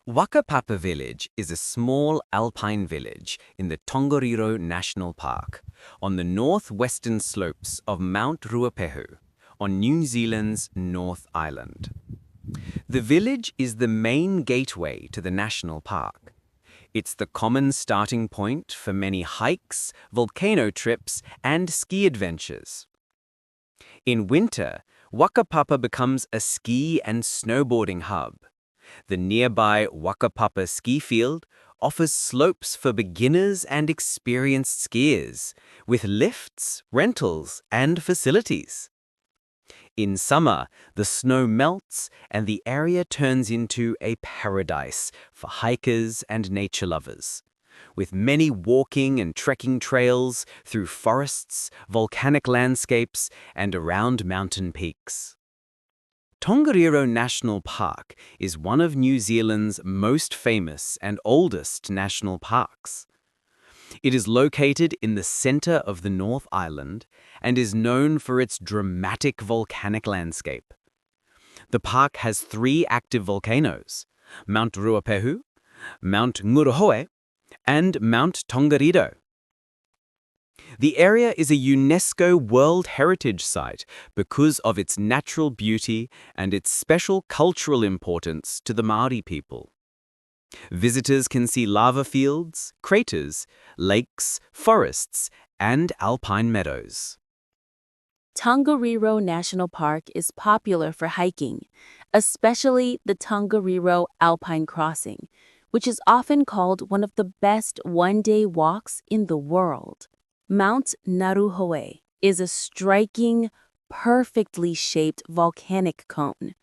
Whakapapa Village is a small alpine village in the Tongariro National Park on the northwestern slopes of Mount Ruapehu on New Zealand's North Island. The village is the main gateway to the national park. It's the common starting point for many hikes, volcano trips, and ski adventures. In winter, Whakapapa becomes a ski and snowboarding hub. The nearby Whakapapa Ski field offers slopes for beginners and experienced skiers, with lifts, rentals, and facilities. In summer, the snow melts and the area turns into a paradise for hikers and nature lovers, with many walking and trekking trails through forests, volcanic landscapes, and around mountain peaks. Tongariro National Park is one of New Zealand's most famous and oldest national parks. It is located in the center of the North Island and is known for its dramatic volcanic landscape. The park has 3 active volcanoes: Mount Ruapehu, Mount Ngauruhoe, and Mount Tongariro. The area is a UNESCO World Heritage Site because of its natural beauty and its special cultural importance to the Māori people. Visitors can see lava fields, craters, lakes, forests, and alpine meadows. Tongariro National Park is popular for hiking, especially the Tongariro Alpine Crossing, which is often called one of the best one-day walks in the world. Mount Ngauruhoe is a striking, perfectly shaped volcanic cone.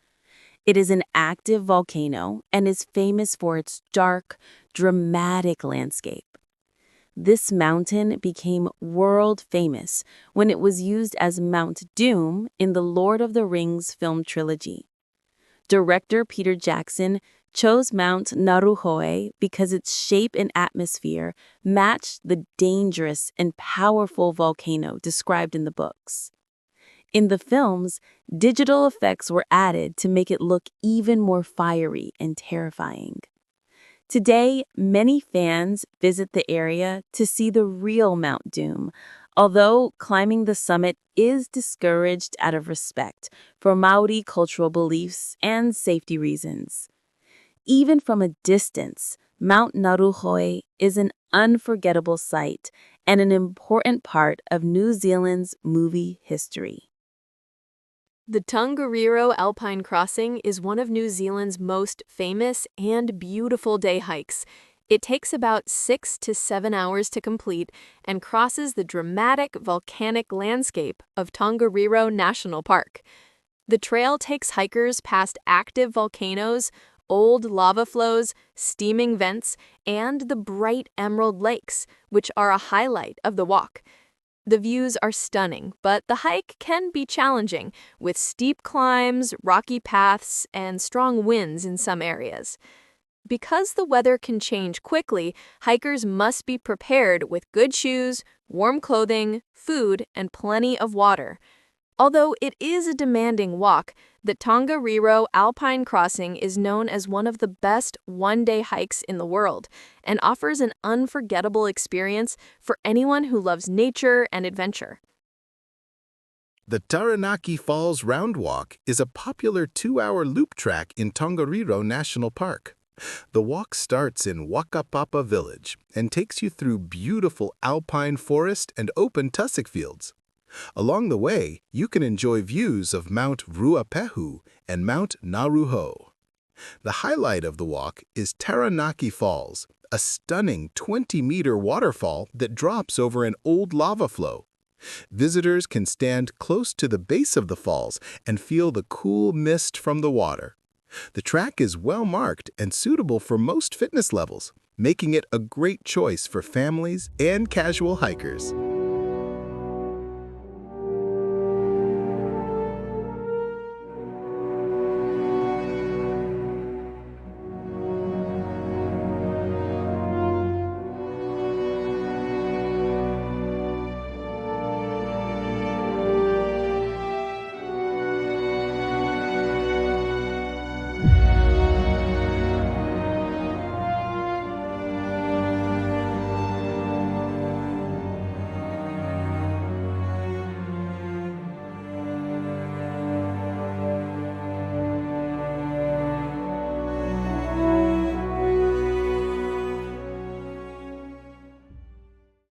It is an active volcano and is famous for its dark, dramatic landscape. This mountain became world famous when it was used as Mount Doom in the Lord of the Rings film trilogy. Director Peter Jackson chose Mount Ngauruhoe because its shape and atmosphere matched the dangerous and powerful volcano described in the books. In the films, digital effects were added to make it look even more fiery and terrifying. Today, many fans visit the area to see the real Mount Doom, although climbing the summit is discouraged out of respect for Māori cultural beliefs and safety reasons. Even from a distance, Mount Ngauruhoe is an unforgettable sight and an important part of New Zealand's movie history. The Tongariro Alpine Crossing is one of New Zealand's most famous and beautiful day hikes. It takes about 6 to 7 hours to complete and crosses the dramatic volcanic landscape of Tongariro National Park. The trail takes hikers past active volcanoes, old lava flows, steaming vents, and the bright emerald lakes, which are a highlight of the walk. The views are stunning, but the hike can be challenging, with steep climbs, rocky paths, and strong winds in some areas. Because the weather can change quickly, hikers must be prepared with good shoes, warm clothing, food, and plenty of water. Although it is a demanding walk, the Tongariro Alpine Crossing is known as one of the best one-day hikes in the world and offers an unforgettable experience for anyone who loves nature and adventure. The Taranaki Falls Round Walk is a popular 2-hour loop track in Tongariro National Park. The walk starts in Whakapapa Village and takes you through beautiful alpine forest and open tussock fields. Along the way, you can enjoy views of Mount Ruapehu and Mount Ngauruhoe. The highlight of the walk is Taranaki Falls, a stunning 20-meter waterfall that drops over an old lava flow. Visitors can stand close to the base of the falls and feel the cool mist from the water. The track is well marked and suitable for most fitness levels, making it a great choice for families and casual hikers.